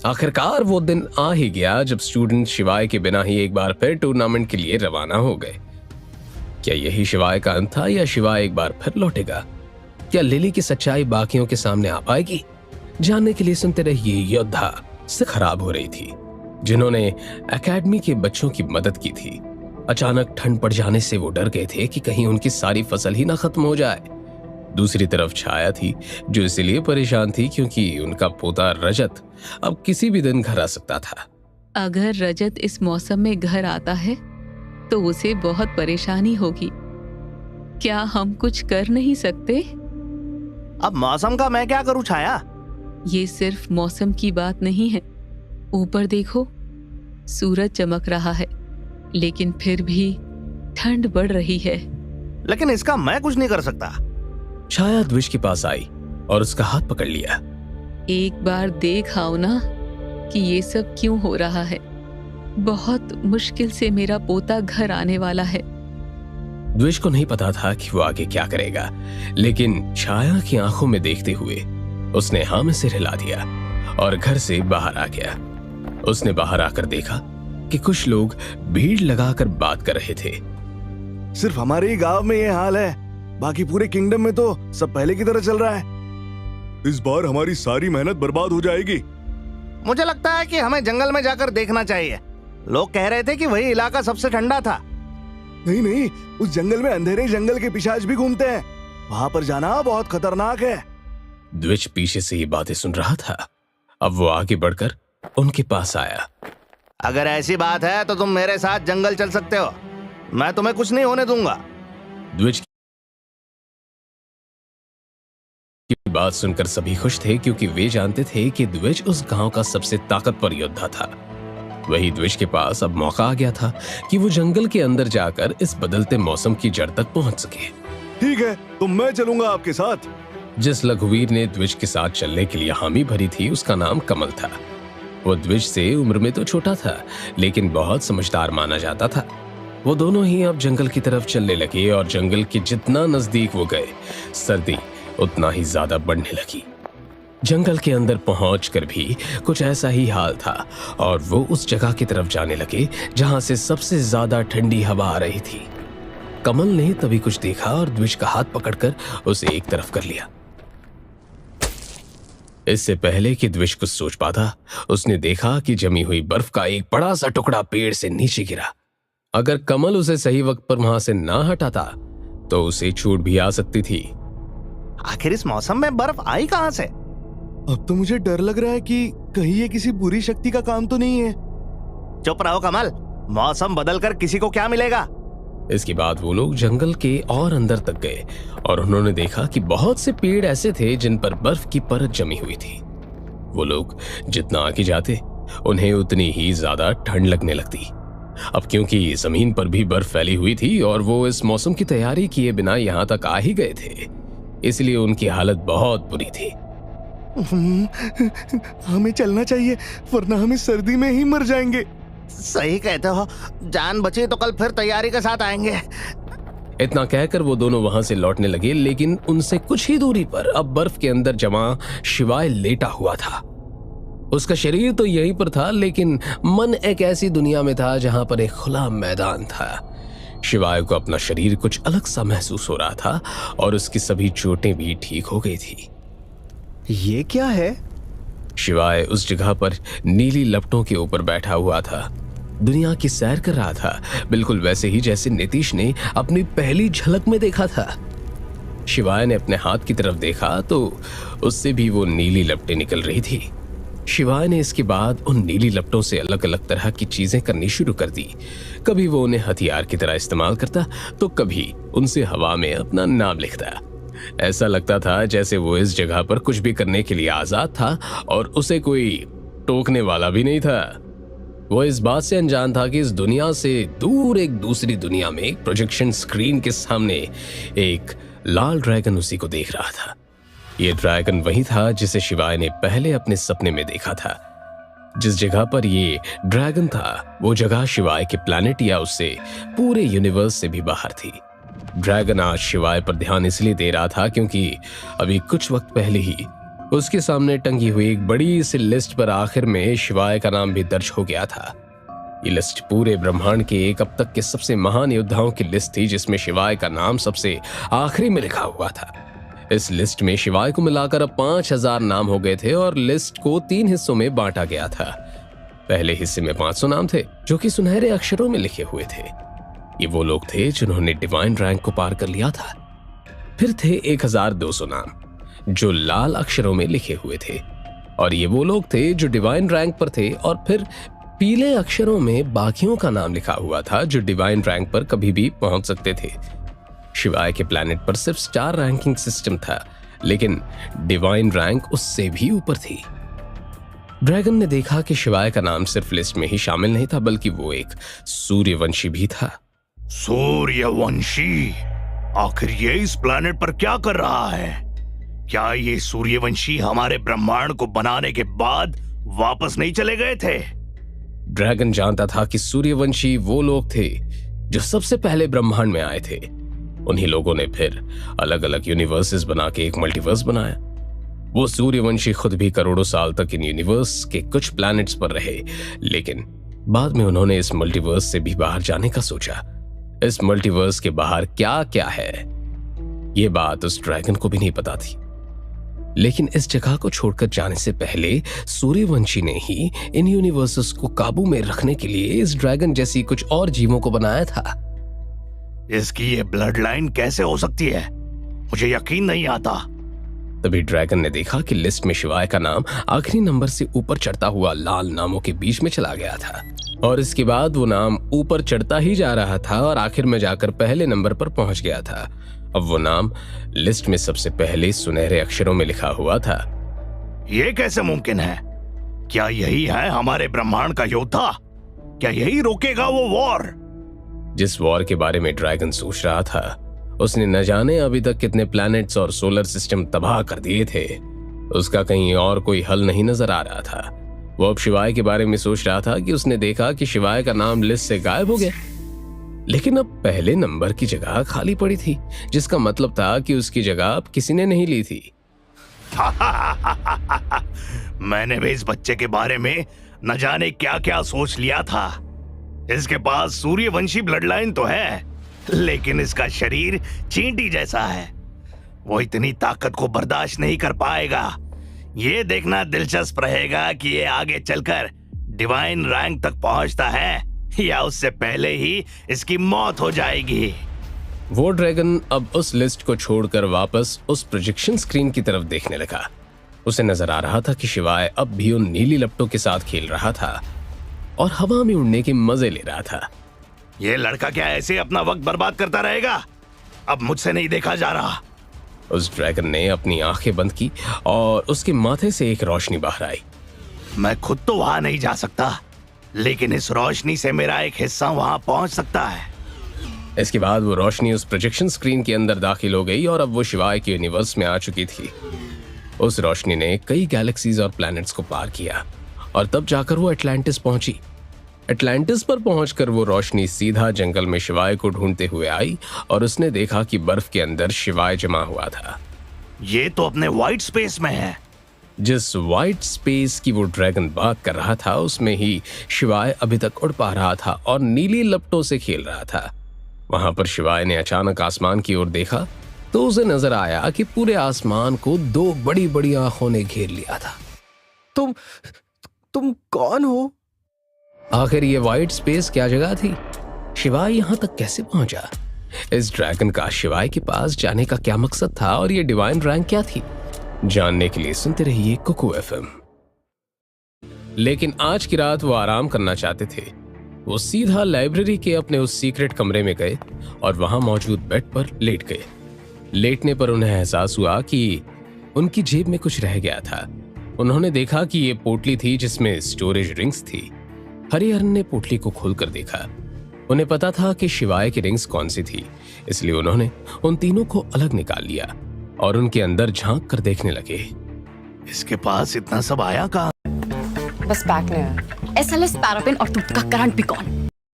आखिरकार वो दिन आ ही गया जब स्टूडेंट शिवाय के बिना ही एक बार फिर टूर्नामेंट के लिए रवाना हो गए। क्या यही शिवाय का अंत था या शिवाय एक बार फिर लौटेगा? क्या लिली की सच्चाई बाकियों के सामने आ पाएगी? जानने के लिए सुनते रहिए योद्धा। से खराब हो रही थी जिन्होंने एकेडमी के बच्चों की मदद की थी। अचानक ठंड पड़ जाने से वो डर गए थे कि कहीं उनकी सारी फसल ही ना खत्म हो जाए। दूसरी तरफ छाया थी जो इसलिए परेशान थी क्योंकि उनका पोता रजत अब किसी भी दिन घर आ सकता था। अगर रजत इस मौसम में घर आता है तो उसे बहुत परेशानी होगी। क्या हम कुछ कर नहीं सकते? अब मौसम का मैं क्या करूं छाया? ये सिर्फ मौसम की बात नहीं है। ऊपर देखो, सूरज चमक रहा है लेकिन फिर भी ठंड बढ़ रही है। लेकिन इसका मैं कुछ नहीं कर सकता। छाया द्विज के पास आई और उसका हाथ पकड़ लिया। एक बार देख आओ ना कि ये सब क्यों हो रहा है। बहुत मुश्किल से मेरा पोता घर आने वाला है। द्विज को नहीं पता था कि वो आगे क्या करेगा, लेकिन छाया की आंखों में देखते हुए उसने हाँ में सिर हिला दिया और घर से बाहर आ गया। उसने बाहर आकर देखा कि कुछ लोग भीड़ लगाकर बात कर रहे थे। सिर्फ हमारे ही गांव में ये हाल है, बाकी पूरे किंगडम में तो सब पहले की तरह चल रहा है। इस बार हमारी सारी मेहनत बर्बाद हो जाएगी। मुझे लगता है कि हमें जंगल में जाकर देखना चाहिए। लोग कह रहे थे कि वही इलाका सबसे ठंडा था। नहीं नहीं, उस जंगल में अंधेरे जंगल के पिशाच भी घूमते हैं। वहां पर जाना बहुत खतरनाक है। द्विज पीछे से ये बातें सुन रहा था। अब वो आगे बढ़कर उनके पास आया। अगर ऐसी बात है तो तुम मेरे साथ जंगल चल सकते हो। मैं तुम्हें कुछ नहीं होने दूंगा। द्विज की बात सुनकर सभी खुश थे क्योंकि वे जानते थे कि द्विज उस गांव का सबसे ताकतवर योद्धा था। वही द्विज के पास अब मौका आ गया था कि वो जंगल के अंदर जाकर इस बदलते मौसम की जड़ तक पहुंच सके। ठीक है, तो मैं चलूंगा आपके साथ। जिस लघुवीर ने द्विज के साथ चलने के लिए हामी भरी थी उसका नाम कमल था। वो द्विज से उम्र में तो छोटा था लेकिन बहुत समझदार माना जाता था। वो दोनों ही अब जंगल की तरफ चलने लगे और जंगल के जितना नजदीक वो गए सर्दी उतना ही ज्यादा बढ़ने लगी। जंगल के अंदर पहुंचकर भी कुछ ऐसा ही हाल था और वो उस जगह की तरफ जाने लगे जहां से सबसे ज्यादा ठंडी हवा आ रही थी। कमल ने तभी कुछ देखा और द्विज का हाथ पकड़कर उसे एक तरफ कर लिया। इससे पहले कि द्विज कुछ सोच पाता, उसने देखा कि जमी हुई बर्फ का एक बड़ा सा टुकड़ा पेड़ से नीचे गिरा। अगर कमल उसे सही वक्त पर वहां से ना हटाता तो उसे चोट भी आ सकती थी। आखिर इस मौसम में बर्फ आई कहां से? अब तो मुझे डर लग रहा है कि कहीं ये किसी बुरी शक्ति का काम तो नहीं है। चुप रहो कमल, मौसम बदलकर किसी को क्या मिलेगा? इसके बाद वो लोग जंगल के और अंदर तक गए और उन्होंने देखा कि बहुत से पेड़ ऐसे थे जिन पर बर्फ की परत जमी हुई थी। वो लोग जितना आगे जाते उन्हें उतनी ही ज्यादा ठंड लगने लगती। अब क्योंकि जमीन पर भी बर्फ फैली हुई थी और वो इस मौसम की तैयारी किए बिना यहाँ तक आ ही गए थे, इसलिए उनकी हालत बहुत बुरी थी। हमें चलना चाहिए वरना हम इस सर्दी में ही मर जाएंगे। सही कहते हो, जान बची तो कल फिर तैयारी के साथ आएंगे। इतना कहकर वो दोनों वहां से लौटने लगे, लेकिन उनसे कुछ ही दूरी पर अब बर्फ के अंदर जमा शिवाय लेटा हुआ था। उसका शरीर तो यहीं पर था लेकिन मन एक ऐसी दुनिया में था जहां पर एक खुला मैदान था। शिवाय को अपना शरीर कुछ अलग सा महसूस हो रहा था और उसकी सभी चोटें भी ठीक हो गई थी। ये क्या है? शिवाय उस जगह पर नीली लपटों के ऊपर बैठा हुआ था, दुनिया की सैर कर रहा था, बिल्कुल वैसे ही जैसे नीतीश ने अपनी पहली झलक में देखा था। शिवाय ने अपने हाथ की तरफ देखा तो उससे भी वो नीली लपटें निकल रही थी। शिवाय ने इसके बाद उन नीली लपटों से अलग अलग तरह की चीजें करनी शुरू कर दी। कभी वो उन्हें हथियार की तरह इस्तेमाल करता तो कभी उनसे हवा में अपना नाम लिखता। ऐसा लगता था जैसे वो इस जगह पर कुछ भी करने के लिए आजाद था और उसे कोई टोकने वाला भी नहीं था। वो इस बात से अनजान था कि इस दुनिया से दूर एक दूसरी दुनिया में एक प्रोजेक्शन स्क्रीन के सामने एक लाल ड्रैगन उसी को देख रहा था। ये ड्रैगन वही था जिसे शिवाय ने पहले अपने सपने में देखा था। जिस जगह पर ये ड्रैगन था वो जगह शिवाय के प्लैनेट या उससे पूरे यूनिवर्स से भी बाहर थी। ड्रैगन आज शिवाय पर ध्यान इसलिए दे रहा था क्योंकि अभी कुछ वक्त पहले ही उसके सामने टंगी हुई एक बड़ी सी लिस्ट पर आखिर में शिवाय का नाम भी दर्ज हो गया था। ये लिस्ट पूरे ब्रह्मांड के एक अब तक के सबसे महान योद्धाओं की लिस्ट थी, जिसमें शिवाय का नाम सबसे आखिरी में लिखा हुआ था। इस लिस्ट में शिवाय को मिलाकर अब 5000 नाम हो गए थे और लिस्ट को 3 हिस्सों में बांटा गया था। पहले हिस्से में 500 नाम थे जो कि सुनहरे अक्षरों में लिखे हुए थे। ये वो लोग थे जिन्होंने डिवाइन रैंक को पार कर लिया था। फिर थे 1200 नाम जो लाल अक्षरों में लिखे हुए थे, और ये वो लोग थे जो डिवाइन रैंक पर थे। और फिर पीले अक्षरों में बाकियों का नाम लिखा हुआ था जो डिवाइन रैंक पर कभी भी पहुंच सकते थे। शिवाय के प्लैनेट पर सिर्फ स्टार रैंकिंग सिस्टम था, लेकिन डिवाइन रैंक उससे भी ऊपर थी। ड्रैगन ने देखा कि शिवाय का नाम सिर्फ लिस्ट में ही शामिल नहीं था, बल्कि वो एक सूर्यवंशी भी था। सूर्यवंशी? आखिर ये इस प्लैनेट पर क्या कर रहा है? क्या ये सूर्यवंशी हमारे ब्रह्मांड को बनाने के बाद वापस नहीं चले गए थे? ड्रैगन जानता था कि सूर्यवंशी वो लोग थे जो सबसे पहले ब्रह्मांड में आए थे। उन्हीं लोगों ने फिर अलग अलग यूनिवर्सेस बना के एक मल्टीवर्स बनाया। वो सूर्यवंशी खुद भी करोड़ों साल तक इन यूनिवर्स के कुछ प्लैनेट्स पर रहे, लेकिन बाद में उन्होंने इस मल्टीवर्स से भी बाहर जाने का सोचा। इस मल्टीवर्स के बाहर क्या क्या है, ये बात उस ड्रैगन को भी नहीं पता थी। लेकिन इस जगह को छोड़कर जाने से पहले सूर्यवंशी ने ही इन यूनिवर्सेस को काबू में रखने के लिए इस ड्रैगन जैसी कुछ और जीवों को बनाया था। इसकी ये ब्लड लाइन कैसे हो सकती है? मुझे यकीन नहीं आता। तभी ड्रैगन ने देखा कि लिस्ट में शिवाय का नाम आखिरी नंबर से ऊपर चढ़ता हुआ लाल नामों के बीच में चला गया था, और इसके बाद वो नाम ऊपर चढ़ता ही जा रहा था और आखिर में जाकर पहले नंबर पर पहुंच गया था। अब वो नाम लिस्ट में सबसे पहले सुनहरे अक्षरों में लिखा हुआ था। ये कैसे मुमकिन है? क्या यही है हमारे ब्रह्मांड का योद्धा? क्या यही रोकेगा वो वॉर? जिस वॉर के बारे में ड्रैगन सोच रहा था, उसने न जाने अभी तक कितने प्लैनेट्स और सोलर सिस्टम तबाह कर दिए थे। उसका कहीं और कोई हल नहीं नजर आ रहा था। वो अब शिवाय के बारे में सोच रहा था कि उसने देखा कि शिवाय का नाम लिस्ट से गायब हो गया, लेकिन अब पहले नंबर की जगह खाली पड़ी थी, जिसका मतलब था कि उसकी जगह अब किसी ने नहीं ली थी। मैंने भी इस बच्चे के बारे में न जाने क्या क्या सोच लिया था। इसके पास सूर्यवंशी ब्लड लाइन तो है, लेकिन इसका शरीर चींटी जैसा है। वो इतनी ताकत को बर्दाश्त नहीं कर पाएगा। ये देखना दिलचस्प रहेगा कि ये आगे चलकर डिवाइन रैंक तक पहुंचता है या उससे पहले ही इसकी मौत हो जाएगी। वो ड्रैगन अब उस लिस्ट को छोड़कर वापस उस प्रोजेक्शन स्क्रीन की तरफ देखने लगा। उसे नजर आ रहा था कि शिवाय अब भी उन नीली लपटों के साथ खेल रहा था और हवा में उड़ने के मजे ले रहा था। ये लड़का क्या ऐसे अपना वक्त बर्बाद करता रहेगा? अब मुझसे नहीं देखा जा रहा। उस ड्रैगन ने अपनी आंखें बंद की और उसके माथे से एक रोशनी बाहर आई। मैं खुद तो वहां नहीं जा सकता, लेकिन इस रोशनी से मेरा एक हिस्सा वहां पहुंच सकता है। इसके बाद वो रोशनी उस प्रोजेक्शन स्क्रीन के अंदर दाखिल हो गई और अब वो शिवाय के यूनिवर्स में आ चुकी थी। उस रोशनी ने कई गैलेक्सीज और प्लैनेट्स को पार किया और तब जाकर वो अटलांटिस पहुंची। अटलांटिस पर पहुंचकर वो रोशनी सीधा जंगल में शिवाय को ढूंढते हुए आई और उसने देखा कि बर्फ के अंदर शिवाय जमा हुआ था। ये तो अपने व्हाइट स्पेस में है। जिस व्हाइट स्पेस की वो ड्रैगन बात कर रहा था, उसमें ही शिवाय अभी तक उड़ पा रहा था और नीली लपटों से खेल रहा था। वहां पर शिवाय ने अचानक आसमान की ओर देखा तो उसे नजर आया कि पूरे आसमान को 2 बड़ी बड़ी आंखों ने घेर लिया था। तुम कौन हो? आखिर ये व्हाइट स्पेस क्या जगह थी? शिवाय यहां तक कैसे पहुंचा? इस ड्रैगन का शिवाय के पास जाने का क्या मकसद था और ये डिवाइन रैंक क्या थी? जानने के लिए सुनते रहिए कुकू एफएम। लेकिन आज की रात वो आराम करना चाहते थे। वो सीधा लाइब्रेरी के अपने उस सीक्रेट कमरे में गए और वहां मौजूद बेड पर लेट गए। लेटने पर उन्हें एहसास हुआ कि उनकी जेब में कुछ रह गया था। उन्होंने देखा कि ये पोटली थी जिसमें स्टोरेज रिंग्स थी। हरिहरन ने पोटली को खोलकर देखा। उन्हें पता था कि शिवाय की रिंग्स कौन सी थी, इसलिए उन्होंने उन तीनों को अलग निकाल लिया और उनके अंदर झांक कर देखने लगे। इसके पास इतना सब आया कहाँ? बस पैक नहीं है। SLS पैराफिन और दूध का करंट भी कौन?